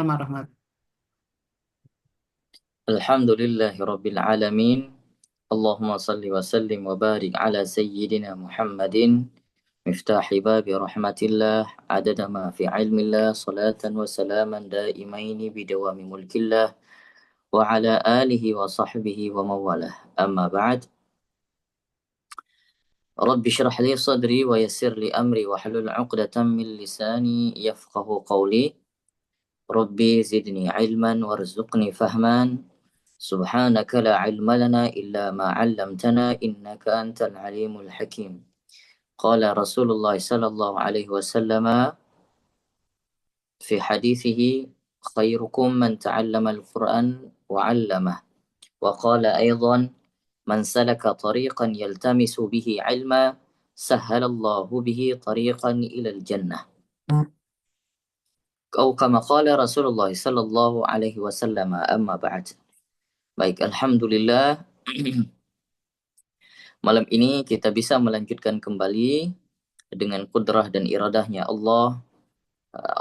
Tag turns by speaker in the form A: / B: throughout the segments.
A: warahmatullahi.
B: Alhamdulillahi Rabbil Alamin. Allahumma salli wa sallim wa barik ala Sayyidina Muhammadin miftahi babi rahmatillah adada ma fi ilmillah salatan wa salaman daimaini bidawami mulkillah wa ala alihi wa sahbihi wa mawalah amma ba'd. Rabbi syrah li sadri wa yassir li amri wa halul uqdatan min lisani yafqahu qawli. Rabbi zidni ilman warzuqni fahman. سبحانك لا علم لنا إلا ما علمتنا إنك أنت العليم الحكيم. قال رسول الله صلى الله عليه وسلم في حديثه: خيركم من تعلم القرآن وعلمه. وقال أيضا: من سلك طريقا يلتمس به علما سهل الله به طريقا إلى الجنة. أو كما قال رسول الله صلى الله عليه وسلم. أما بعد. Baik, Alhamdulillah. Malam ini kita bisa melanjutkan kembali dengan kudrah dan iradahnya Allah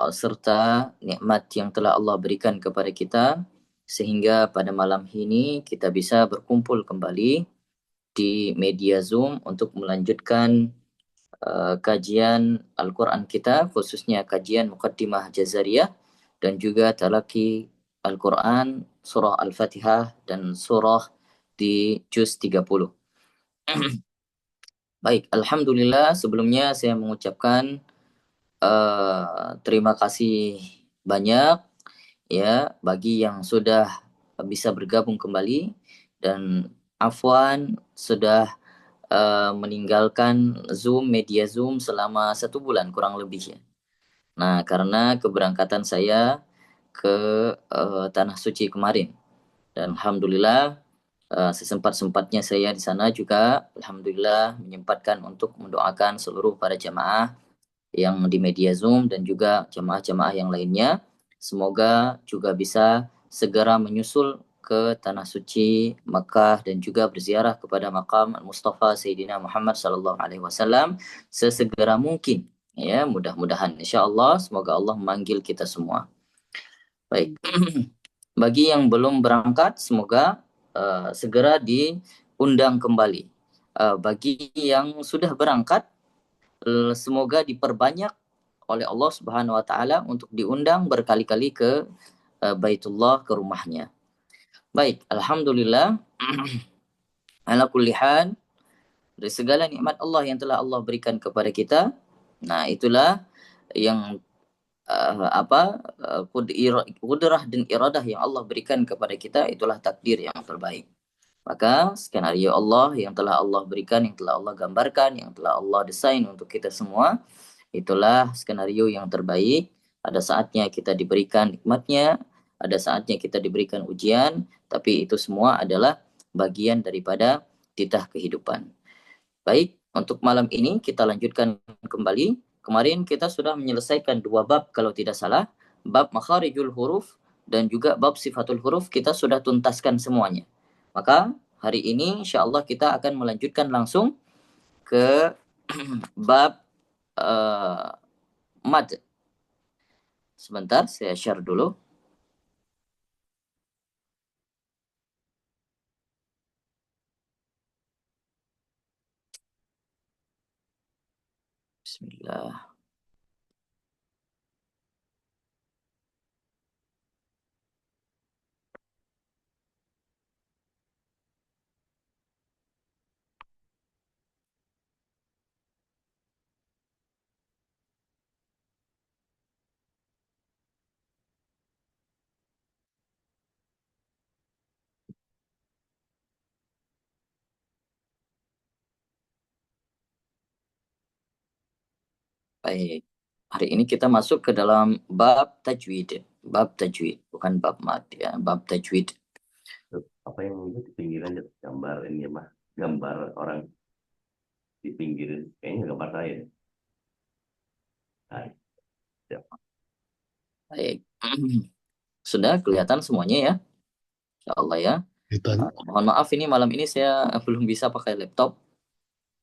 B: serta nikmat yang telah Allah berikan kepada kita sehingga pada malam ini kita bisa berkumpul kembali di media Zoom untuk melanjutkan kajian Al-Quran kita, khususnya kajian Muqaddimah Jazariyah dan juga Talaki Al-Quran surah Al-Fatihah dan surah di juz 30. Baik, Alhamdulillah sebelumnya saya mengucapkan terima kasih banyak ya bagi yang sudah bisa bergabung kembali dan afwan sudah meninggalkan media Zoom selama 1 bulan kurang lebih ya. Nah, karena keberangkatan saya ke Tanah Suci kemarin dan Alhamdulillah sesempat-sempatnya saya di sana juga Alhamdulillah menyempatkan untuk mendoakan seluruh para jamaah yang di media Zoom dan juga jamaah-jamaah yang lainnya. Semoga juga bisa segera menyusul ke Tanah Suci Mekah dan juga berziarah kepada makam Mustafa Sayyidina Muhammad sallallahu alaihi wasallam sesegera mungkin. Ya, mudah-mudahan insyaallah semoga Allah memanggil kita semua. Baik. Bagi yang belum berangkat semoga segera diundang kembali. Bagi yang sudah berangkat semoga diperbanyak oleh Allah Subhanahu wa taala untuk diundang berkali-kali ke Baitullah, ke rumahnya. Baik, alhamdulillah. Ala kulli hal, dari segala nikmat Allah yang telah Allah berikan kepada kita, nah itulah yang kudrah dan iradah yang Allah berikan kepada kita, itulah takdir yang terbaik. Maka skenario Allah yang telah Allah berikan, yang telah Allah gambarkan, yang telah Allah desain untuk kita semua, itulah skenario yang terbaik. Ada saatnya kita diberikan nikmatnya, ada saatnya kita diberikan ujian, tapi itu semua adalah bagian daripada titah kehidupan. Baik, untuk malam ini kita lanjutkan kembali. Kemarin kita sudah menyelesaikan 2 bab kalau tidak salah. Bab makharijul huruf dan juga bab sifatul huruf kita sudah tuntaskan semuanya. Maka hari ini insyaAllah kita akan melanjutkan langsung ke bab mad. Sebentar, saya share dulu. Bismillah. Baik. Hari ini kita masuk ke dalam bab tajwid. Bab tajwid, bukan bab mad ya, bab tajwid.
C: Apa yang di pinggiran gambar ini mah gambar orang di pinggir kayaknya gambar saya. Nah, ya.
B: Baik. Sudah kelihatan semuanya ya? Insya Allah ya. Mohon maaf ini malam ini saya belum bisa pakai laptop.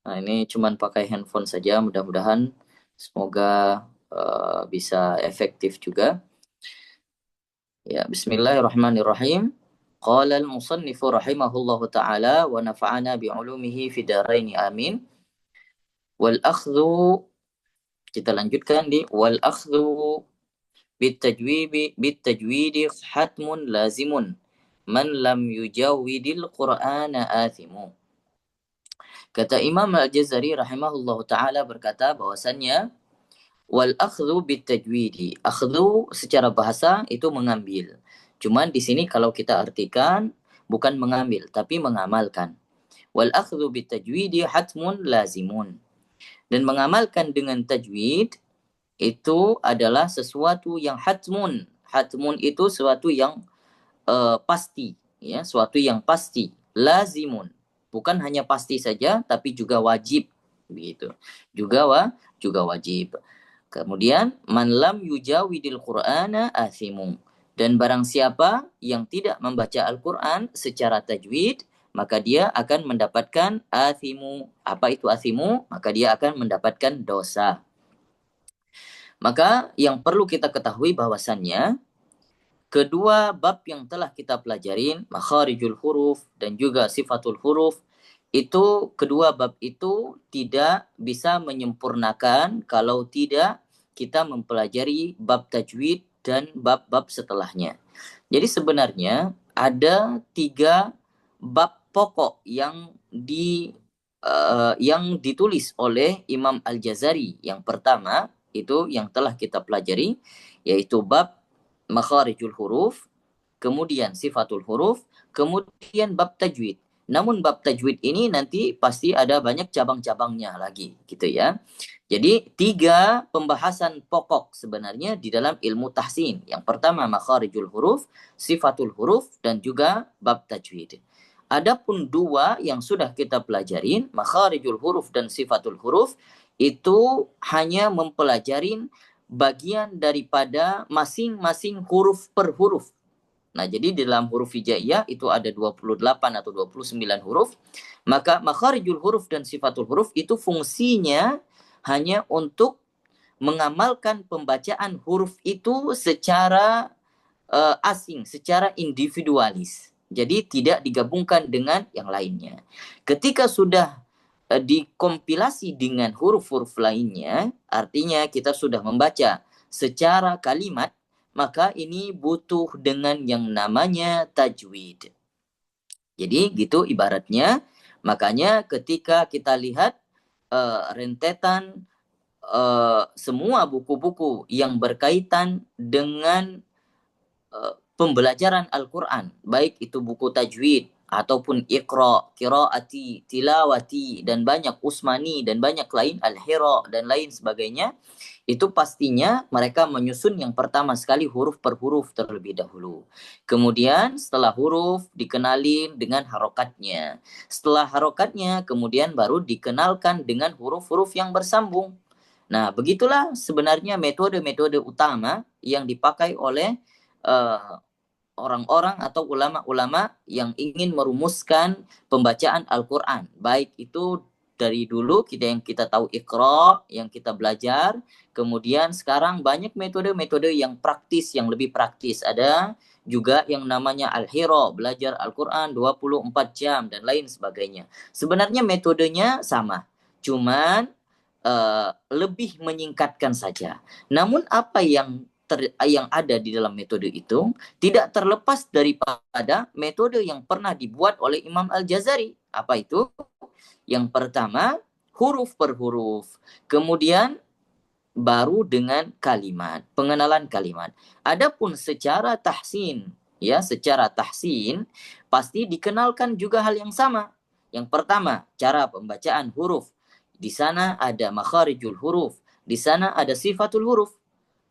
B: Nah ini cuman pakai handphone saja. Mudah-mudahan semoga bisa efektif juga. Ya, bismillahirrahmanirrahim. Qala al-musannifu rahimahullahu taala wa nafa'ana bi'ulumihi fid dharain amin. Wal akhdhu, kita lanjutkan di wal akhdhu bitajwidi hatmun lazimun man lam yujawwidil qur'ana athimu. Kata Imam Al-Jazari rahimahullahu taala berkata bahwasannya wal akhdhu bitajwidi. Akhdhu secara bahasa itu mengambil. Cuman di sini kalau kita artikan bukan mengambil tapi mengamalkan. Wal akhdhu bitajwidi hatmun lazimun. Dan mengamalkan dengan tajwid itu adalah sesuatu yang hatmun. Hatmun itu sesuatu yang pasti, ya, sesuatu yang pasti. Lazimun. Bukan hanya pasti saja tapi juga wajib, begitu. Juga wajib. Kemudian man lam yujawidil Qur'ana athimu. Dan barang siapa yang tidak membaca Al-Qur'an secara tajwid, maka dia akan mendapatkan athimu. Apa itu athimu? Maka dia akan mendapatkan dosa. Maka yang perlu kita ketahui bahwasannya kedua bab yang telah kita pelajarin, makharijul huruf dan juga sifatul huruf, itu kedua bab itu tidak bisa menyempurnakan kalau tidak kita mempelajari bab tajwid dan bab-bab setelahnya. Jadi sebenarnya ada 3 bab pokok yang ditulis oleh Imam Al-Jazari. Yang pertama itu yang telah kita pelajari, yaitu bab makharijul huruf, kemudian sifatul huruf, kemudian bab tajwid. Namun bab tajwid ini nanti pasti ada banyak cabang-cabangnya lagi, gitu ya. Jadi 3 pembahasan pokok sebenarnya di dalam ilmu tahsin. Yang pertama makharijul huruf, sifatul huruf, dan juga bab tajwid. Adapun 2 yang sudah kita pelajarin, makharijul huruf dan sifatul huruf, itu hanya mempelajarin bagian daripada masing-masing huruf per huruf. Nah, jadi di dalam huruf hijaiyah itu ada 28 atau 29 huruf. Maka makharijul huruf dan sifatul huruf itu fungsinya hanya untuk mengamalkan pembacaan huruf itu secara asing, secara individualis. Jadi tidak digabungkan dengan yang lainnya. Ketika sudah dikompilasi dengan huruf-huruf lainnya, artinya kita sudah membaca secara kalimat, maka ini butuh dengan yang namanya tajwid. Jadi gitu ibaratnya. Makanya ketika kita lihat rentetan semua buku-buku yang berkaitan dengan pembelajaran Al-Quran, baik itu buku tajwid ataupun Iqra, Qiraati, Tilawati, dan banyak Usmani, dan banyak lain, Al-Hira, dan lain sebagainya, itu pastinya mereka menyusun yang pertama sekali huruf per huruf terlebih dahulu. Kemudian setelah huruf dikenalin dengan harokatnya. Setelah harokatnya kemudian baru dikenalkan dengan huruf-huruf yang bersambung. Nah, begitulah sebenarnya metode-metode utama yang dipakai oleh orang-orang atau ulama-ulama yang ingin merumuskan pembacaan Al-Quran. Baik itu dari dulu yang kita tahu Iqra, yang kita belajar. Kemudian sekarang banyak metode-metode yang praktis, yang lebih praktis. Ada juga yang namanya Al-Hira, belajar Al-Quran 24 jam dan lain sebagainya. Sebenarnya metodenya sama. Cuman lebih menyingkatkan saja. Namun apa yang ada di dalam metode itu tidak terlepas daripada metode yang pernah dibuat oleh Imam Al-Jazari. Apa itu? Yang pertama, huruf per huruf. Kemudian baru dengan kalimat, pengenalan kalimat. Adapun secara tahsin, ya, secara tahsin pasti dikenalkan juga hal yang sama. Yang pertama, cara pembacaan huruf. Di sana ada makharijul huruf, di sana ada sifatul huruf.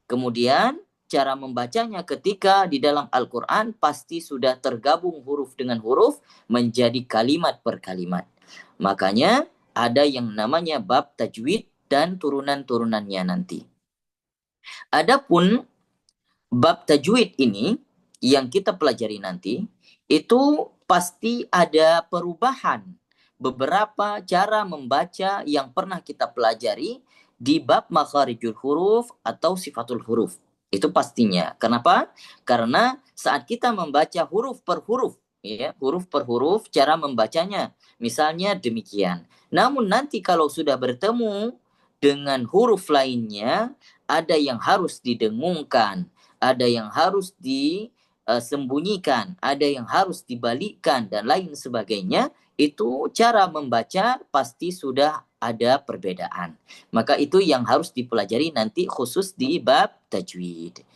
B: Kemudian cara membacanya ketika di dalam Al-Quran pasti sudah tergabung huruf dengan huruf menjadi kalimat per kalimat. Makanya ada yang namanya bab tajwid dan turunan-turunannya nanti. Adapun bab tajwid ini yang kita pelajari nanti itu pasti ada perubahan beberapa cara membaca yang pernah kita pelajari di bab makharijul huruf atau sifatul huruf. Itu pastinya. Kenapa? Karena saat kita membaca huruf per huruf, ya, huruf per huruf cara membacanya. Misalnya demikian. Namun nanti kalau sudah bertemu dengan huruf lainnya, ada yang harus didengungkan, ada yang harus disembunyikan, ada yang harus dibalikkan dan lain sebagainya. Itu cara membaca pasti sudah ada perbedaan. Maka itu yang harus dipelajari nanti khusus di bab tajwid.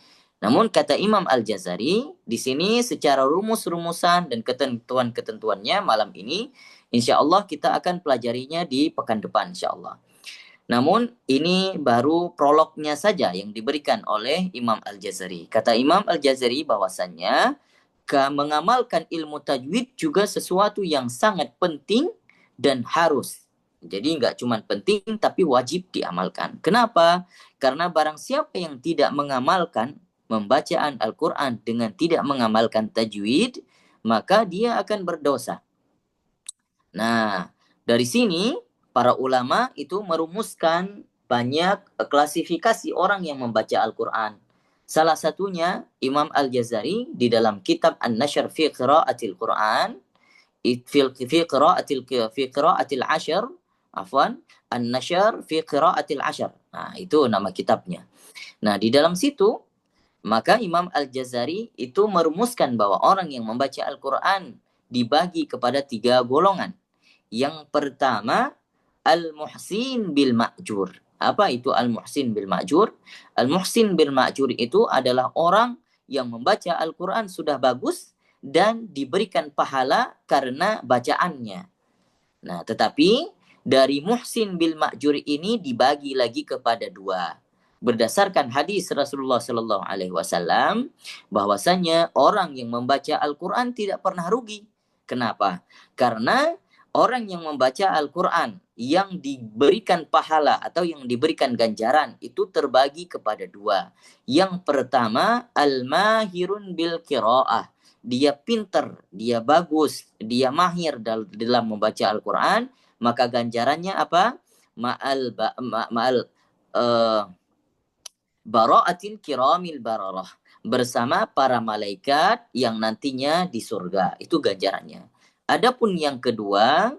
B: Namun kata Imam Al-Jazari, di sini secara rumus-rumusan dan ketentuan-ketentuannya malam ini, insya Allah kita akan pelajarinya di pekan depan insya Allah. Namun ini baru prolognya saja yang diberikan oleh Imam Al-Jazari. Kata Imam Al-Jazari bahwasannya mengamalkan ilmu tajwid juga sesuatu yang sangat penting dan harus. Jadi nggak cuma penting tapi wajib diamalkan. Kenapa? Karena barang siapa yang tidak mengamalkan pembacaan Al-Quran dengan tidak mengamalkan tajwid, maka dia akan berdosa. Nah, dari sini para ulama itu merumuskan banyak klasifikasi orang yang membaca Al-Quran. Salah satunya Imam Al-Jazari di dalam kitab An-Nashr fi Qira'atil Quran, fi qira'atil ashar, afwan, An-Nashr fi Qira'atil Ashar. Nah, itu nama kitabnya. Nah, di dalam situ maka Imam Al-Jazari itu merumuskan bahwa orang yang membaca Al-Quran dibagi kepada 3 golongan. Yang pertama, Al-Muhsin bil Ma'jur. Apa itu Al-Muhsin bil Ma'jur? Al-Muhsin bil Ma'jur itu adalah orang yang membaca Al-Quran sudah bagus dan diberikan pahala karena bacaannya. Nah, tetapi dari Muhsin bil Ma'jur ini dibagi lagi kepada 2. Berdasarkan hadis Rasulullah Sallallahu Alaihi Wasallam, bahwasanya orang yang membaca Al-Quran tidak pernah rugi. Kenapa? Karena orang yang membaca Al-Quran yang diberikan pahala atau yang diberikan ganjaran itu terbagi kepada 2. Yang pertama, al-mahirun bil qiraah. Dia pinter, dia bagus, dia mahir dalam membaca Al-Quran, maka ganjarannya apa? Ma'al bara'atil kiramil bararah, bersama para malaikat yang nantinya di surga. Itu ganjarannya. Adapun yang kedua,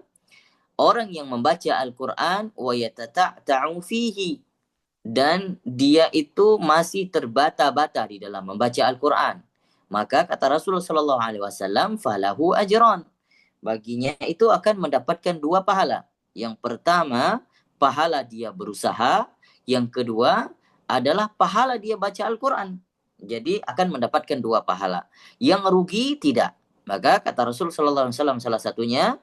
B: orang yang membaca Al-Quran wa yatata'ta'u fihi, dan dia itu masih terbata-bata di dalam membaca Al-Quran. Maka kata Rasulullah Sallallahu Alaihi Wasallam, falahu ajran. Baginya itu akan mendapatkan 2 pahala. Yang pertama, pahala dia berusaha. Yang kedua adalah pahala dia baca Al-Quran. Jadi akan mendapatkan 2 pahala. Yang rugi tidak. Maka kata Rasul Sallallahu Alaihi Wasallam salah satunya,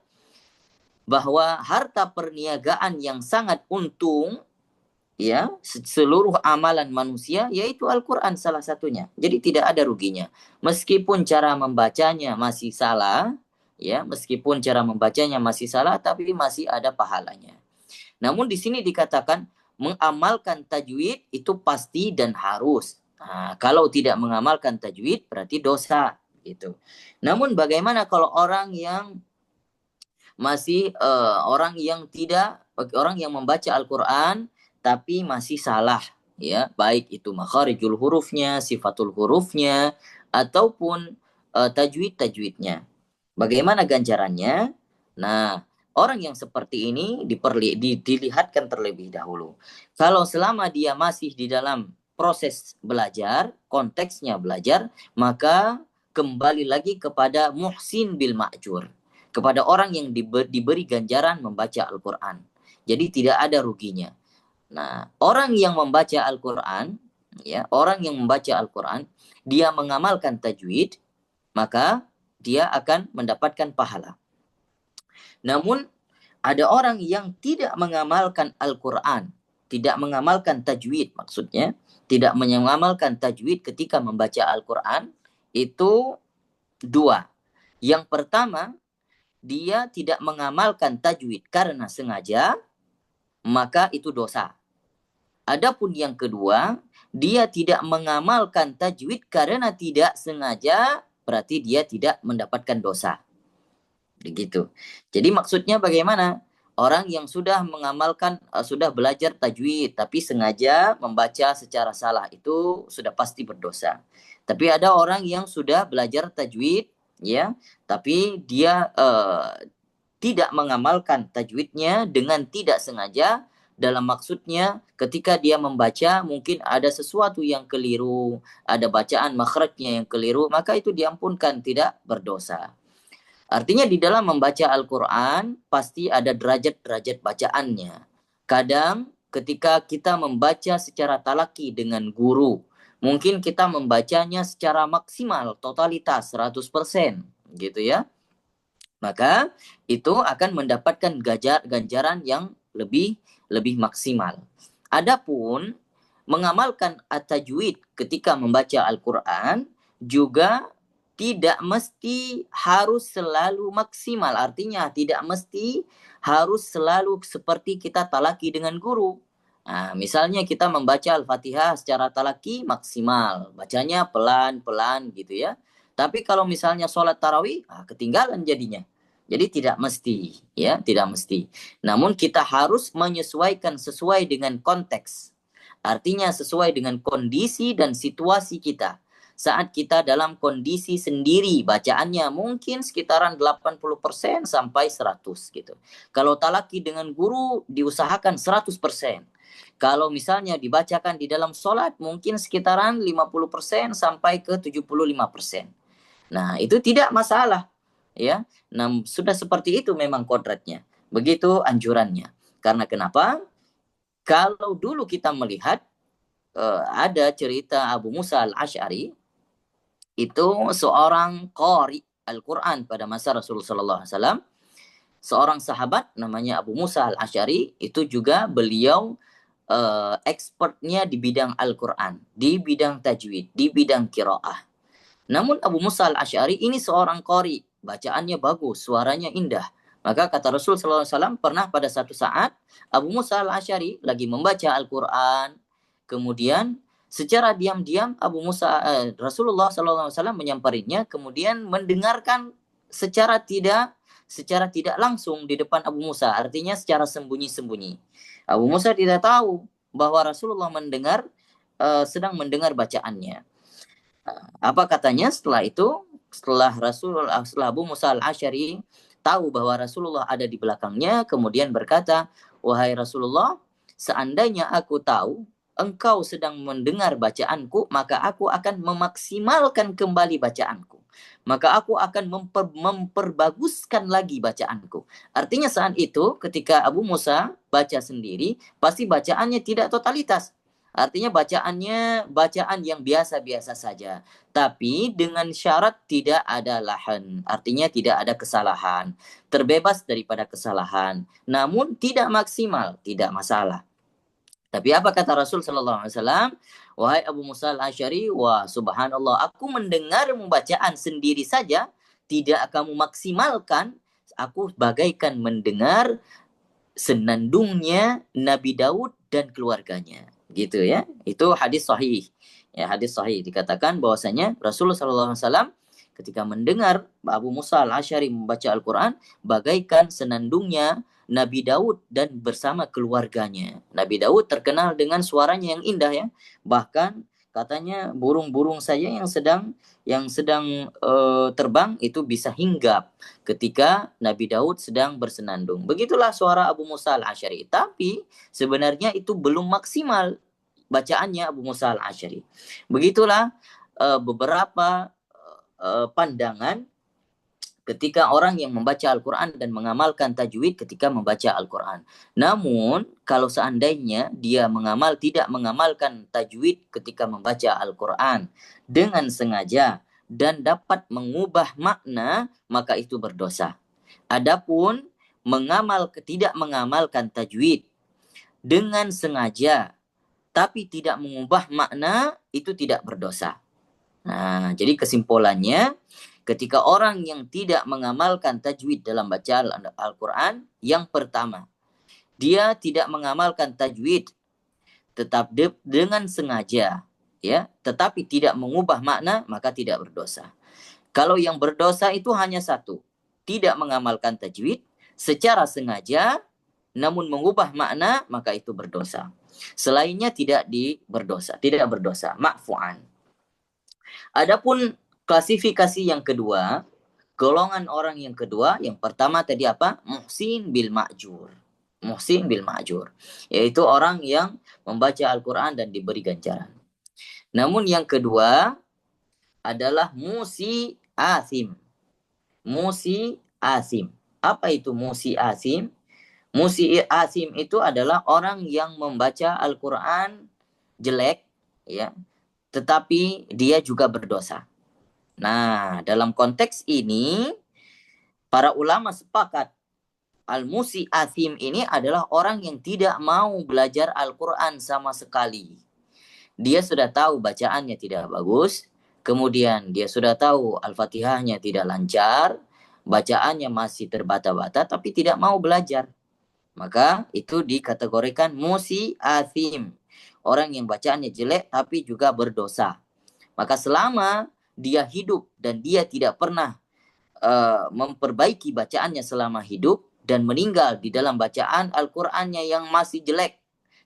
B: bahwa harta perniagaan yang sangat untung, ya, seluruh amalan manusia yaitu Al-Quran salah satunya. Jadi tidak ada ruginya. Meskipun cara membacanya masih salah, ya, meskipun cara membacanya masih salah, tapi masih ada pahalanya. Namun di sini dikatakan mengamalkan tajwid itu pasti dan harus. Nah, kalau tidak mengamalkan tajwid berarti dosa, gitu. Namun bagaimana kalau orang yang masih orang yang membaca Al-Quran tapi masih salah, ya, baik itu makharijul hurufnya, sifatul hurufnya, ataupun tajwidnya. Bagaimana ganjarannya? Nah, orang yang seperti ini dilihatkan terlebih dahulu. Kalau selama dia masih di dalam proses belajar, konteksnya belajar, maka kembali lagi kepada muhsin bil ma'jur, kepada orang yang diberi ganjaran membaca Al-Quran. Jadi tidak ada ruginya. Nah, orang yang membaca Al-Quran, ya, orang yang membaca Al-Quran, dia mengamalkan tajwid, maka dia akan mendapatkan pahala. Namun ada orang yang tidak mengamalkan Al-Quran, tidak mengamalkan tajwid, maksudnya tidak mengamalkan tajwid ketika membaca Al-Quran, itu 2. Yang pertama, dia tidak mengamalkan tajwid karena sengaja, maka itu dosa. Adapun yang kedua, dia tidak mengamalkan tajwid karena tidak sengaja, berarti dia tidak mendapatkan dosa. Begitu. Jadi maksudnya bagaimana? Orang yang sudah mengamalkan, sudah belajar tajwid, tapi sengaja membaca secara salah, itu sudah pasti berdosa. Tapi ada orang yang sudah belajar tajwid, ya, tapi dia tidak mengamalkan tajwidnya dengan tidak sengaja. Dalam maksudnya ketika dia membaca mungkin ada sesuatu yang keliru, ada bacaan makhrajnya yang keliru, maka itu diampunkan, tidak berdosa. Artinya di dalam membaca Al-Quran pasti ada derajat-derajat bacaannya. Kadang ketika kita membaca secara talaki dengan guru, mungkin kita membacanya secara maksimal, totalitas 100%, gitu ya. Maka itu akan mendapatkan ganjaran yang lebih lebih maksimal. Adapun mengamalkan at-tajwid ketika membaca Al-Quran juga tidak mesti harus selalu maksimal. Artinya tidak mesti harus selalu seperti kita talaki dengan guru. Nah, misalnya kita membaca Al-Fatihah secara talaki maksimal. Bacanya pelan-pelan gitu ya. Tapi kalau misalnya sholat tarawih, ketinggalan jadinya. Jadi tidak mesti, ya, tidak mesti. Namun kita harus menyesuaikan sesuai dengan konteks. Artinya sesuai dengan kondisi dan situasi kita. Saat kita dalam kondisi sendiri, bacaannya mungkin sekitaran 80% sampai 100 gitu. Kalau talaki dengan guru diusahakan 100%. Kalau misalnya dibacakan di dalam sholat mungkin sekitaran 50% sampai ke 75%. Nah, itu tidak masalah, ya. Nah, sudah seperti itu memang kodratnya. Begitu anjurannya. Karena kenapa? Kalau dulu kita melihat ada cerita Abu Musa al-Ash'ari, itu seorang qari Al-Quran pada masa Rasulullah SAW. Seorang sahabat namanya Abu Musa al-Ash'ari, itu juga beliau expertnya di bidang Al-Quran, di bidang tajwid, di bidang qiraah. Namun Abu Musa al-Ash'ari ini seorang qari, bacaannya bagus, suaranya indah. Maka kata Rasul SAW, pernah pada satu saat Abu Musa al-Ash'ari lagi membaca Al-Quran, kemudian secara diam-diam Rasulullah SAW menyamparinya, kemudian mendengarkan secara tidak langsung di depan Abu Musa, artinya secara sembunyi-sembunyi. Abu Musa tidak tahu bahwa Rasulullah sedang mendengar bacaannya. Apa katanya setelah itu? Setelah Abu Musa al-Ash'ari tahu bahwa Rasulullah ada di belakangnya, kemudian berkata, "Wahai Rasulullah, seandainya aku tahu engkau sedang mendengar bacaanku, maka aku akan memaksimalkan kembali bacaanku. Maka aku akan memperbaguskan lagi bacaanku." Artinya saat itu ketika Abu Musa baca sendiri, pasti bacaannya tidak totalitas. Artinya bacaan yang biasa-biasa saja. Tapi dengan syarat tidak ada lahan. Artinya tidak ada kesalahan. Terbebas daripada kesalahan. Namun tidak maksimal, tidak masalah. Tapi apa kata Rasul sallallahu alaihi wasallam? Wahai Abu Musa al-Ash'ari, wah subhanallah, aku mendengar bacaan sendiri saja tidak kamu maksimalkan, aku bagaikan mendengar senandungnya Nabi Daud dan keluarganya. Gitu ya. Itu hadis sahih. Ya, hadis sahih dikatakan bahwasanya Rasulullah SAW ketika mendengar Abu Musa al-Ash'ari membaca Al-Quran, bagaikan senandungnya Nabi Daud dan bersama keluarganya. Nabi Daud terkenal dengan suaranya yang indah ya. Bahkan katanya burung-burung saja yang sedang terbang itu bisa hinggap ketika Nabi Daud sedang bersenandung. Begitulah suara Abu Musa al-Ash'ari. Tapi sebenarnya itu belum maksimal bacaannya Abu Musa al-Ash'ari. Begitulah beberapa pandangan ketika orang yang membaca Al-Quran dan mengamalkan tajwid ketika membaca Al-Quran. Namun, kalau seandainya dia tidak mengamalkan tajwid ketika membaca Al-Quran dengan sengaja dan dapat mengubah makna, maka itu berdosa. Adapun tidak mengamalkan tajwid dengan sengaja tapi tidak mengubah makna, itu tidak berdosa. Nah, jadi kesimpulannya, ketika orang yang tidak mengamalkan tajwid dalam bacaan Al-Quran, yang pertama, dia tidak mengamalkan tajwid tetap dengan sengaja, ya, tetapi tidak mengubah makna, maka tidak berdosa. Kalau yang berdosa itu hanya satu, tidak mengamalkan tajwid secara sengaja, namun mengubah makna, maka itu berdosa. Selainnya tidak berdosa, ma'fu'an. Adapun klasifikasi yang kedua, golongan orang yang kedua, yang pertama tadi apa? Muhsin bil ma'jur. Muhsin bil ma'jur. Yaitu orang yang membaca Al-Quran dan diberi ganjaran. Namun yang kedua adalah musi asim. Musi asim. Apa itu musi asim? Musi asim itu adalah orang yang membaca Al-Quran jelek, ya, tetapi dia juga berdosa. Nah, dalam konteks ini, para ulama sepakat al-musi asim ini adalah orang yang tidak mau belajar Al-Quran sama sekali. Dia sudah tahu bacaannya tidak bagus, kemudian dia sudah tahu Al-Fatihahnya tidak lancar, bacaannya masih terbata-bata, tapi tidak mau belajar. Maka itu dikategorikan musi asim. Orang yang bacaannya jelek tapi juga berdosa. Maka selama dia hidup dan dia tidak pernah memperbaiki bacaannya selama hidup dan meninggal di dalam bacaan Al-Qur'annya yang masih jelek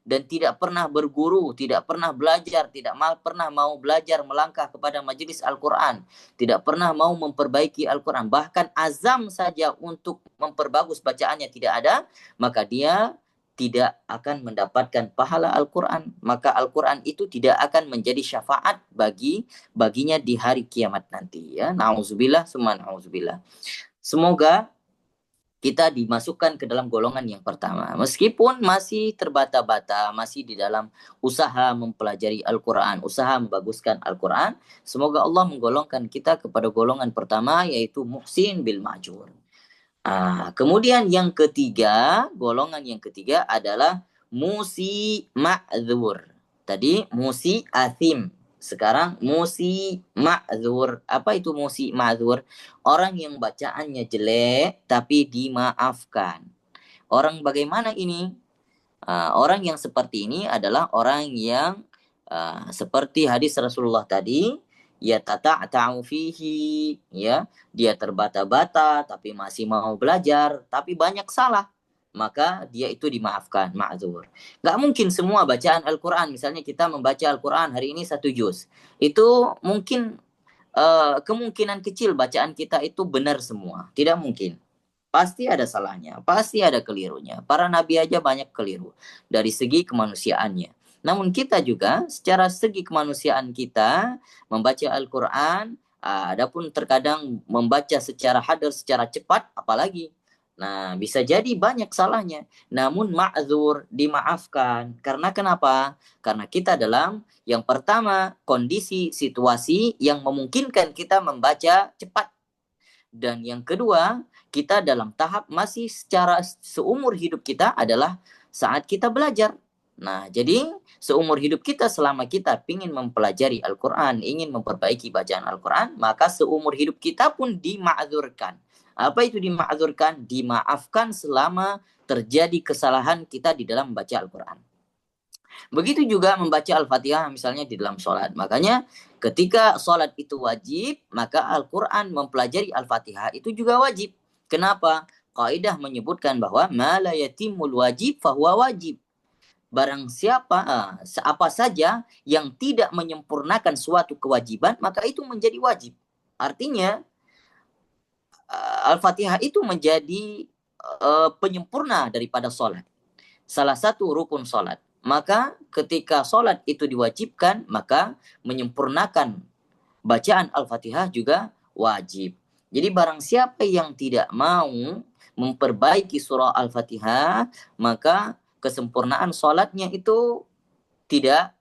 B: dan tidak pernah berguru, tidak pernah belajar, tidak pernah mau belajar melangkah kepada majelis Al-Qur'an, tidak pernah mau memperbaiki Al-Qur'an, bahkan azam saja untuk memperbagus bacaannya tidak ada, maka dia tidak akan mendapatkan pahala Al-Quran. Maka Al-Quran itu tidak akan menjadi syafaat baginya di hari kiamat nanti. Ya, na'udzubillah, summa na'udzubillah. Semoga kita dimasukkan ke dalam golongan yang pertama. Meskipun masih terbata-bata, masih di dalam usaha mempelajari Al-Quran, usaha membaguskan Al-Quran, semoga Allah menggolongkan kita kepada golongan pertama, yaitu muhsin bil ma'jur. Kemudian yang ketiga, golongan yang ketiga adalah musi ma'dzur. Tadi musi athim. Sekarang musi ma'dzur. Apa itu musi ma'dzur? Orang yang bacaannya jelek tapi dimaafkan. Orang bagaimana ini? Orang yang seperti ini adalah orang yang seperti hadis Rasulullah tadi, ya tata'ta'u fihi, ya, dia terbata-bata tapi masih mau belajar, tapi banyak salah. Maka dia itu dimaafkan, ma'zur. Gak mungkin semua bacaan Al-Quran, misalnya kita membaca Al-Quran hari ini 1 juz. Itu mungkin kemungkinan kecil bacaan kita itu benar semua. Tidak mungkin. Pasti ada salahnya, pasti ada kelirunya. Para nabi aja banyak keliru dari segi kemanusiaannya. Namun kita juga secara segi kemanusiaan kita membaca Al-Quran, adapun terkadang membaca secara hadar, secara cepat, apalagi. Nah, bisa jadi banyak salahnya. Namun ma'zur, dimaafkan. Karena kenapa? Karena kita dalam yang pertama, kondisi, situasi yang memungkinkan kita membaca cepat. Dan yang kedua, kita dalam tahap masih secara seumur hidup kita adalah saat kita belajar. Nah, jadi seumur hidup kita selama kita ingin mempelajari Al-Quran, ingin memperbaiki bacaan Al-Quran, maka seumur hidup kita pun dima'zurkan. Apa itu dima'zurkan? Dimaafkan selama terjadi kesalahan kita di dalam membaca Al-Quran. Begitu juga membaca Al-Fatihah misalnya di dalam sholat. Makanya ketika sholat itu wajib, maka Al-Quran mempelajari Al-Fatihah itu juga wajib. Kenapa? Kaidah menyebutkan bahwa ma la yatimul wajib fahuwa wajib. Barang siapa, apa saja yang tidak menyempurnakan suatu kewajiban, maka itu menjadi wajib. Artinya, Al-Fatihah itu menjadi penyempurna daripada sholat. Salah satu rukun sholat. Maka ketika sholat itu diwajibkan, maka menyempurnakan bacaan Al-Fatihah juga wajib. Jadi barang siapa yang tidak mau memperbaiki surah Al-Fatihah, maka kesempurnaan sholatnya itu tidak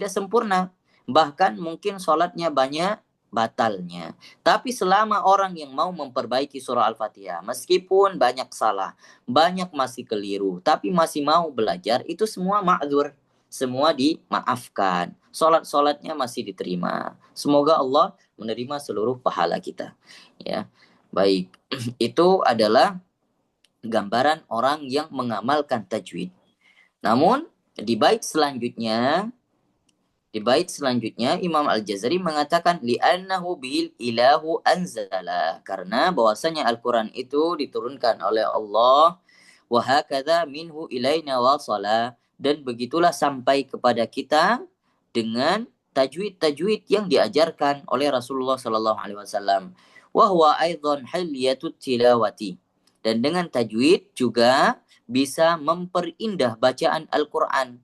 B: sempurna. Bahkan mungkin sholatnya banyak batalnya. Tapi selama orang yang mau memperbaiki surah Al-Fatihah, meskipun banyak salah, banyak masih keliru, tapi masih mau belajar, itu semua ma'dzur, semua dimaafkan. Sholat-sholatnya masih diterima. Semoga Allah menerima seluruh pahala kita. Ya, baik. Itu adalah gambaran orang yang mengamalkan tajwid. Namun di bait selanjutnya Imam Al-Jazari mengatakan li'annahu bil ilahu anzala, karena bahwasanya Al-Qur'an itu diturunkan oleh Allah, wa hakadha minhu ilaina wasala, dan begitulah sampai kepada kita dengan tajwid yang diajarkan oleh Rasulullah sallallahu alaihi wasallam. Wa huwa aidan hilyatut tilawati. Dan dengan tajwid juga bisa memperindah bacaan Al-Qur'an.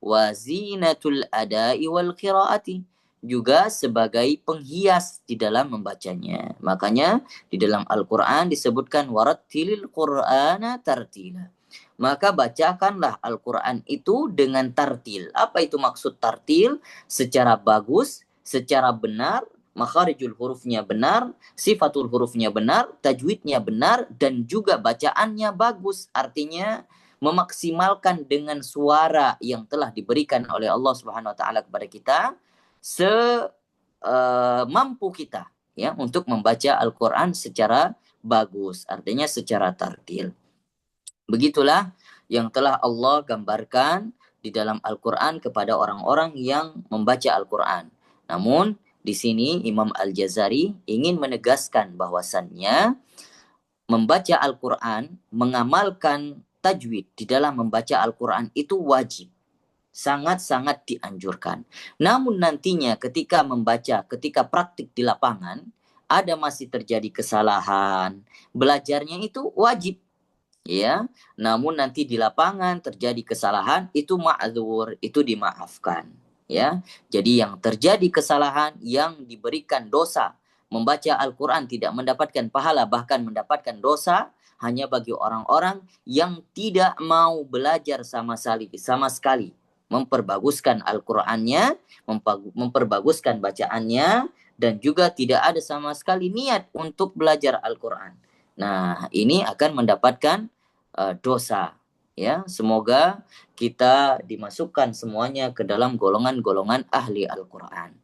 B: Wa zinatul ada'i wal qiraati, juga sebagai penghias di dalam membacanya. Makanya di dalam Al-Qur'an disebutkan warattilil Qur'ana tartila. Maka bacakanlah Al-Quran itu dengan tartil. Apa itu maksud tartil? Secara bagus, secara benar, makharijul hurufnya benar, sifatul hurufnya benar, tajwidnya benar, dan juga bacaannya bagus. Artinya memaksimalkan dengan suara yang telah diberikan oleh Allah Subhanahu wa taala kepada kita semampu kita ya untuk membaca Al-Qur'an secara bagus, artinya secara tartil. Begitulah yang telah Allah gambarkan di dalam Al-Qur'an kepada orang-orang yang membaca Al-Qur'an. Namun di sini Imam Al-Jazari ingin menegaskan bahwasannya membaca Al-Quran, mengamalkan tajwid di dalam membaca Al-Quran itu wajib. Sangat-sangat dianjurkan. Namun nantinya ketika membaca, ketika praktik di lapangan, ada masih terjadi kesalahan. Belajarnya itu wajib. Ya, namun nanti di lapangan terjadi kesalahan, itu ma'dzur, itu dimaafkan. Ya, jadi yang terjadi kesalahan, yang diberikan dosa, membaca Al-Quran tidak mendapatkan pahala, bahkan mendapatkan dosa, hanya bagi orang-orang yang tidak mau belajar sama sekali memperbaguskan Al-Qur'annya, memperbaguskan bacaannya, dan juga tidak ada sama sekali niat untuk belajar Al-Qur'an. Nah, ini akan mendapatkan dosa. Ya, semoga kita dimasukkan semuanya ke dalam golongan-golongan ahli Al-Qur'an.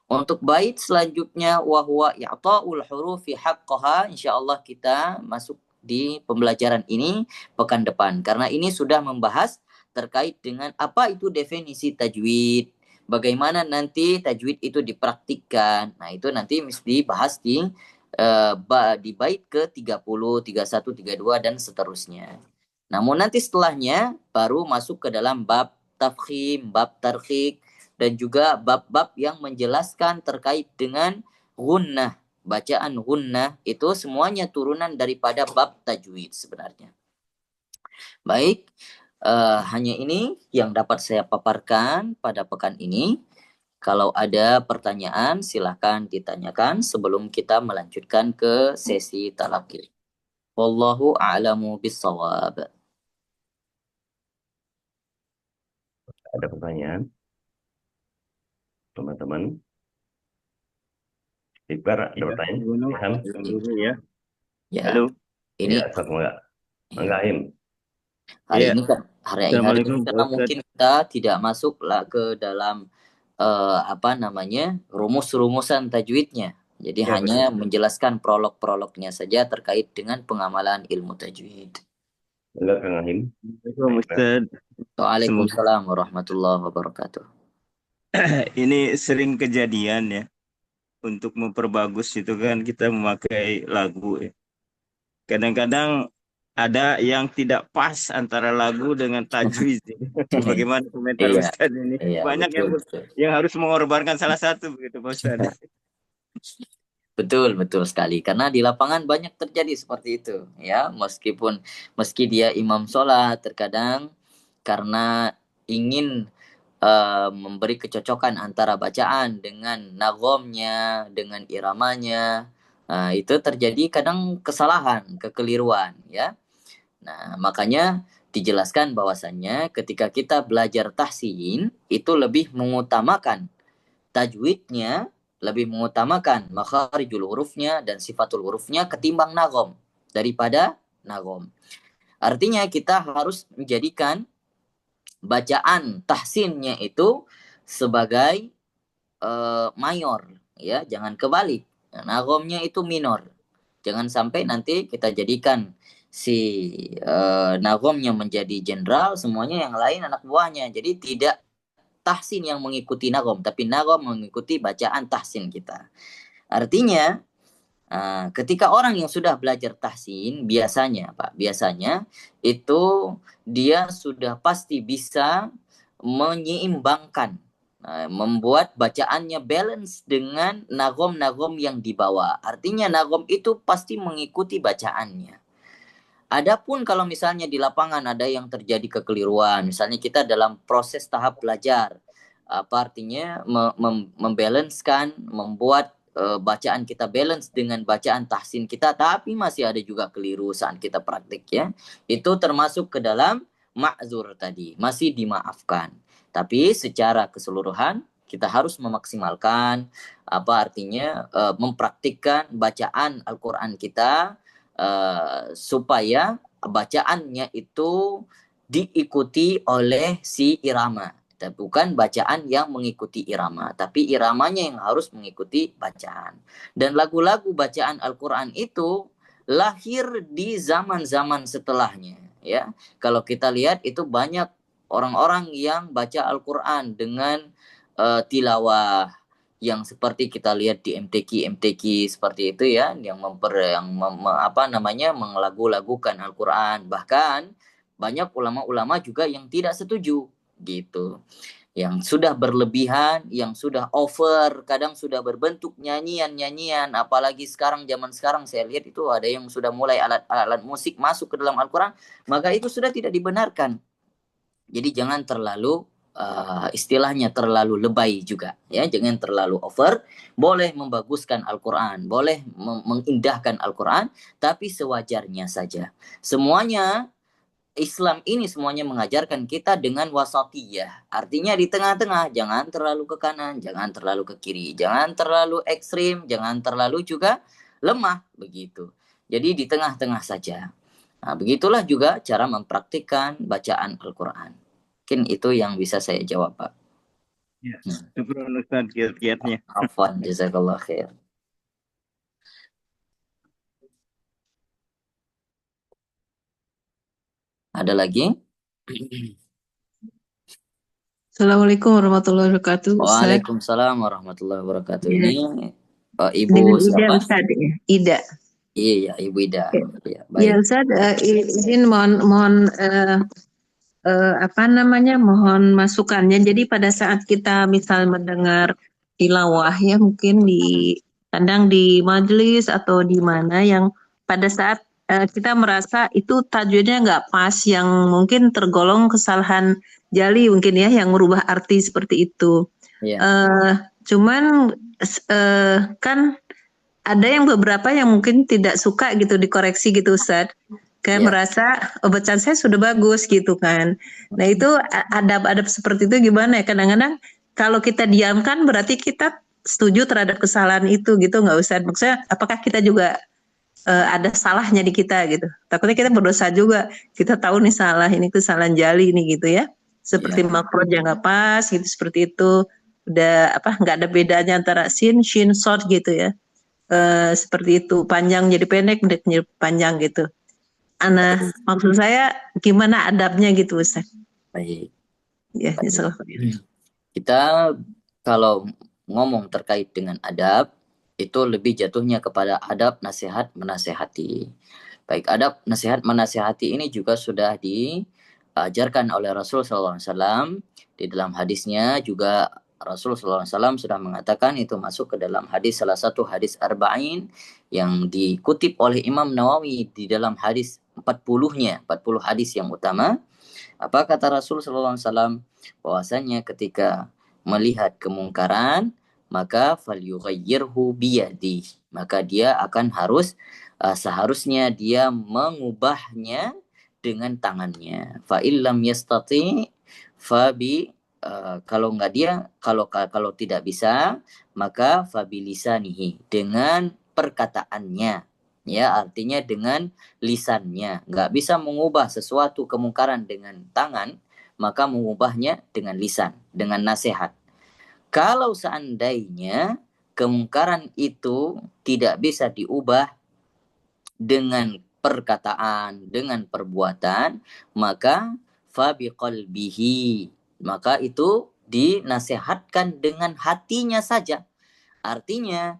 B: Untuk bait selanjutnya wahwa i'ta'ul hurufi haqqaha, insyaallah kita masuk di pembelajaran ini pekan depan karena ini sudah membahas terkait dengan apa itu definisi tajwid, bagaimana nanti tajwid itu dipraktikkan. Nah, itu nanti mesti dibahas di bait ke-30, 31, 32 dan seterusnya. Namun nanti setelahnya baru masuk ke dalam bab tafkhim, bab tarqiq, dan juga bab-bab yang menjelaskan terkait dengan gunnah. Bacaan gunnah itu semuanya turunan daripada bab tajwid sebenarnya. Baik, hanya ini yang dapat saya paparkan pada pekan ini. Kalau ada pertanyaan silahkan ditanyakan sebelum kita melanjutkan ke sesi talaqi. Wallahu a'lamu bissawab.
C: Ada pertanyaan, teman-teman? Iqbar, ada pertanyaan? Ilham?
A: Ya.
B: Ya.
A: Halo.
B: Ini
C: Ya, Mangga Im.
B: hari
A: Iya.
B: ini kan hari ini
A: Assalamualaikum,
B: karena
A: Ustaz.
B: mungkin kita tidak masuk lah ke dalam apa namanya rumus-rumusan tajwidnya. Jadi
A: Ya,
B: hanya
A: betul.
B: menjelaskan prolog-prolognya saja terkait dengan pengamalan ilmu tajwid.
C: Enggak, Kang Ahim.
A: Assalamualaikum, Ustaz.
B: Waalaikumsalam warahmatullahi wabarakatuh.
A: Ini sering kejadian ya. Untuk memperbagus itu kan kita memakai lagu ya. Kadang-kadang ada yang tidak pas antara lagu dengan tajwid. Bagaimana komentar
B: Iya,
A: Ustaz ini?
B: iya,
A: Banyak
B: betul.
A: yang harus mengorbankan salah satu begitu, Pak Ustaz.
B: Betul sekali. Karena di lapangan banyak terjadi seperti itu, ya. Meski dia imam sholat, terkadang karena ingin memberi kecocokan antara bacaan dengan nagomnya, dengan iramanya, itu terjadi kadang kesalahan, kekeliruan, ya. Nah, makanya dijelaskan bahwasannya ketika kita belajar tahsin itu lebih mengutamakan tajwidnya, lebih mengutamakan makharijul hurufnya dan sifatul hurufnya ketimbang nagom daripada nagom. Artinya kita harus menjadikan bacaan tahsinnya itu sebagai mayor, ya, jangan kebalik. Nah, nagomnya itu minor. Jangan sampai nanti kita jadikan si nagomnya menjadi jenderal, semuanya yang lain anak buahnya. Jadi tidak tahsin yang mengikuti nagom, tapi nagom mengikuti bacaan tahsin kita. Artinya, ketika orang yang sudah belajar tahsin, biasanya itu dia sudah pasti bisa menyeimbangkan Membuat bacaannya balance dengan nagom-nagom yang dibawa. Artinya nagom itu pasti mengikuti bacaannya. Adapun kalau misalnya di lapangan ada yang terjadi kekeliruan, misalnya kita dalam proses tahap belajar, apa artinya membalancekan, membuat bacaan kita balance dengan bacaan tahsin kita, tapi masih ada juga keliru saat kita praktik ya. Itu termasuk ke dalam ma'zur tadi, masih dimaafkan. Tapi secara keseluruhan kita harus memaksimalkan apa artinya mempraktikkan bacaan Al-Qur'an kita supaya bacaannya itu diikuti oleh si irama. Bukan bacaan yang mengikuti irama, tapi iramanya yang harus mengikuti bacaan. Dan lagu-lagu bacaan Al-Quran itu lahir di zaman-zaman setelahnya. Ya, kalau kita lihat itu banyak orang-orang yang baca Al-Quran dengan tilawah yang seperti kita lihat di MTQ seperti itu ya, yang menglagu-lagukan Al-Qur'an. Bahkan banyak ulama-ulama juga yang tidak setuju gitu. Yang sudah berlebihan, yang sudah over, kadang sudah berbentuk nyanyian-nyanyian, apalagi zaman sekarang saya lihat itu ada yang sudah mulai alat-alat musik masuk ke dalam Al-Qur'an, maka itu sudah tidak dibenarkan. Jadi jangan terlalu istilahnya terlalu lebay juga ya, jangan terlalu over. Boleh membaguskan Al-Qur'an, boleh mengindahkan Al-Qur'an, tapi sewajarnya saja. Semuanya Islam ini semuanya mengajarkan kita dengan wasatiyah. Artinya di tengah-tengah, jangan terlalu ke kanan, jangan terlalu ke kiri, jangan terlalu ekstrim, jangan terlalu juga lemah begitu. Jadi di tengah-tengah saja. Nah, begitulah juga cara mempraktikkan bacaan Al-Qur'an. Mungkin itu yang bisa saya jawab, Pak.
A: Ya, syukron Ustaz kiat-kiatnya.
B: Afwan, jazakallah khair. Ada lagi?
D: Assalamualaikum warahmatullahi wabarakatuh, Ustaz.
B: Waalaikumsalam warahmatullahi wabarakatuh.
D: Ya.
B: Ini Ibu
D: Dengan Ida,
B: siapa?
D: Ustaz ya. Ida.
B: Iya, Ibu Ida.
D: Ya,
B: Ya,
D: ya
B: baik.
D: Ustaz, izin mohon apa namanya, mohon masukannya. Jadi pada saat kita misal mendengar tilawah ya, mungkin kadang di majelis atau di mana yang pada saat kita merasa itu tajwidnya nggak pas, yang mungkin tergolong kesalahan jali mungkin ya, yang merubah arti seperti itu.
B: Iya.
D: Cuman kan ada yang beberapa yang mungkin tidak suka gitu dikoreksi gitu, Ustaz. Kayak
B: Iya.
D: merasa bacaan saya sudah bagus gitu kan. Nah itu adab-adab seperti itu gimana ya? Kadang-kadang kalau kita diamkan berarti kita setuju terhadap kesalahan itu gitu, nggak usah. Maksudnya apakah kita juga ada salahnya di kita gitu? Takutnya kita berdosa juga. Kita tahu nih salah, ini kesalahan jali nih gitu ya. Seperti makrot yang nggak pas gitu, seperti itu. Udah apa, nggak ada bedanya antara sin, shin, short gitu ya. Seperti itu, panjang jadi pendek, pendek jadi panjang gitu. Maksud saya gimana adabnya gitu, Ustaz?
B: Baik.
D: Ya,
B: Kita kalau ngomong terkait dengan adab, itu lebih jatuhnya kepada adab nasihat menasehati. Baik, adab nasihat menasehati ini juga sudah diajarkan oleh Rasul SAW. Di dalam hadisnya juga Rasul SAW sudah mengatakan, itu masuk ke dalam hadis, salah satu hadis Arba'in yang dikutip oleh Imam Nawawi di dalam hadis 40-nya, 40 hadis yang utama. Apa kata Rasul SAW? Bahwasanya ketika melihat kemungkaran, maka falyughayyirhu biyadi. Maka dia akan seharusnya dia mengubahnya dengan tangannya. Fa illam yastati fabi kalau tidak bisa, maka fabilisanihi, dengan perkataannya. Ya, artinya dengan lisannya. Nggak bisa mengubah sesuatu kemungkaran dengan tangan, maka mengubahnya dengan lisan, dengan nasihat. Kalau seandainya kemungkaran itu tidak bisa diubah dengan perkataan, dengan perbuatan, maka fabiqalbihi, maka itu dinasihatkan dengan hatinya saja. Artinya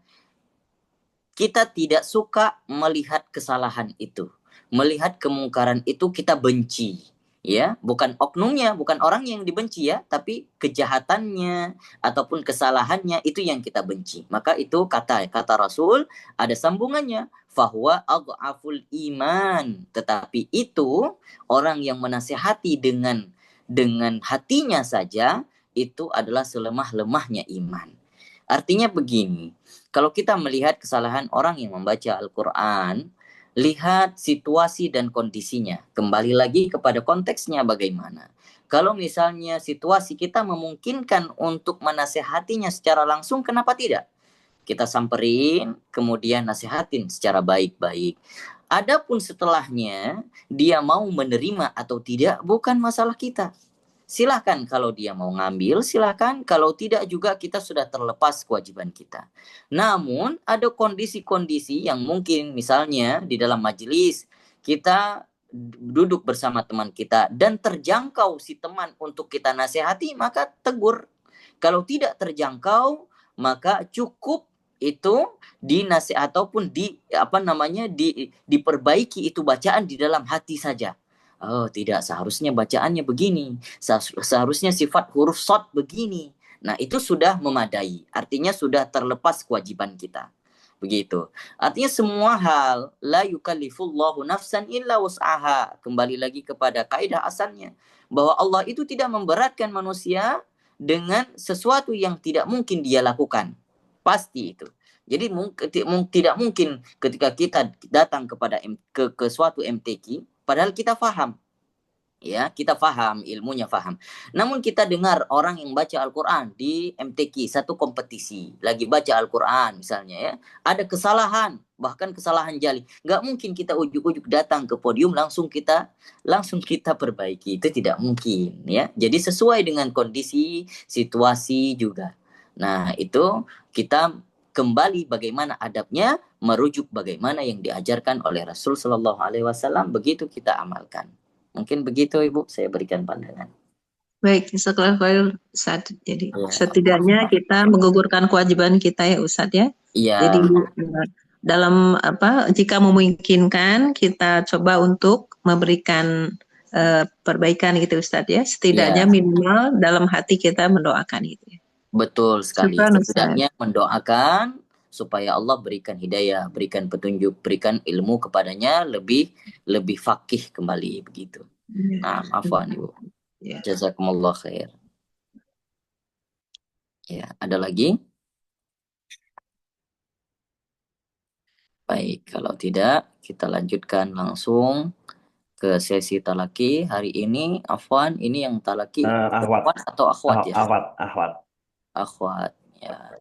B: kita tidak suka melihat kesalahan itu, melihat kemungkaran itu kita benci. Ya, bukan oknumnya, bukan orang yang dibenci ya, tapi kejahatannya ataupun kesalahannya itu yang kita benci. Maka itu kata Rasul ada sambungannya, fahuwa adhaful iman. Tetapi itu orang yang menasihati dengan hatinya saja itu adalah selemah-lemahnya iman. Artinya begini, kalau kita melihat kesalahan orang yang membaca Al-Qur'an, lihat situasi dan kondisinya. Kembali lagi kepada konteksnya bagaimana. Kalau misalnya situasi kita memungkinkan untuk menasehatinya secara langsung, kenapa tidak? Kita samperin, kemudian nasihatin secara baik-baik. Adapun setelahnya, dia mau menerima atau tidak, bukan masalah kita. Silahkan kalau dia mau ngambil, silahkan. Kalau tidak juga kita sudah terlepas kewajiban kita. Namun ada kondisi-kondisi yang mungkin misalnya di dalam majelis kita duduk bersama teman kita dan terjangkau si teman untuk kita nasihati, maka tegur. Kalau tidak terjangkau, maka cukup itu ataupun diperbaiki itu bacaan di dalam hati saja. Oh, tidak, seharusnya bacaannya begini. Seharusnya sifat huruf shad begini. Nah, itu sudah memadai. Artinya sudah terlepas kewajiban kita. Begitu. Artinya semua hal la yukallifullahu nafsan illa wus'aha. Kembali lagi kepada kaidah asalnya bahwa Allah itu tidak memberatkan manusia dengan sesuatu yang tidak mungkin dia lakukan. Pasti itu. Jadi tidak mungkin ketika kita datang kepada ke suatu MTQ padahal kita paham, ya kita paham ilmunya paham. Namun kita dengar orang yang baca Al-Quran di MTQ satu kompetisi lagi baca Al-Quran misalnya ya, ada kesalahan bahkan kesalahan jali, nggak mungkin kita ujuk-ujuk datang ke podium langsung kita perbaiki, itu tidak mungkin ya. Jadi sesuai dengan kondisi situasi juga. Nah itu kita kembali bagaimana adabnya, merujuk bagaimana yang diajarkan oleh Rasul Shallallahu Alaihi Wasallam, begitu kita amalkan. Mungkin begitu Ibu, saya berikan pandangan.
D: Baik, sekelar Ustadz. Jadi setidaknya kita menggugurkan kewajiban kita ya Ustadz ya.
B: Iya.
D: Jadi dalam jika memungkinkan kita coba untuk memberikan perbaikan gitu Ustadz ya. Setidaknya minimal dalam hati kita mendoakan itu ya.
B: Betul sekali. Setidaknya mendoakan supaya Allah berikan hidayah, berikan petunjuk, berikan ilmu kepadanya lebih faqih kembali begitu. Nah, afwan Ibu. Jazakumullah khair. Ya, ada lagi? Baik, kalau tidak kita lanjutkan langsung ke sesi talaki hari ini. Afwan, ini yang talaki
C: Akhwat
B: atau akhwat ya?
C: Akhwat
B: Akhwat, ya.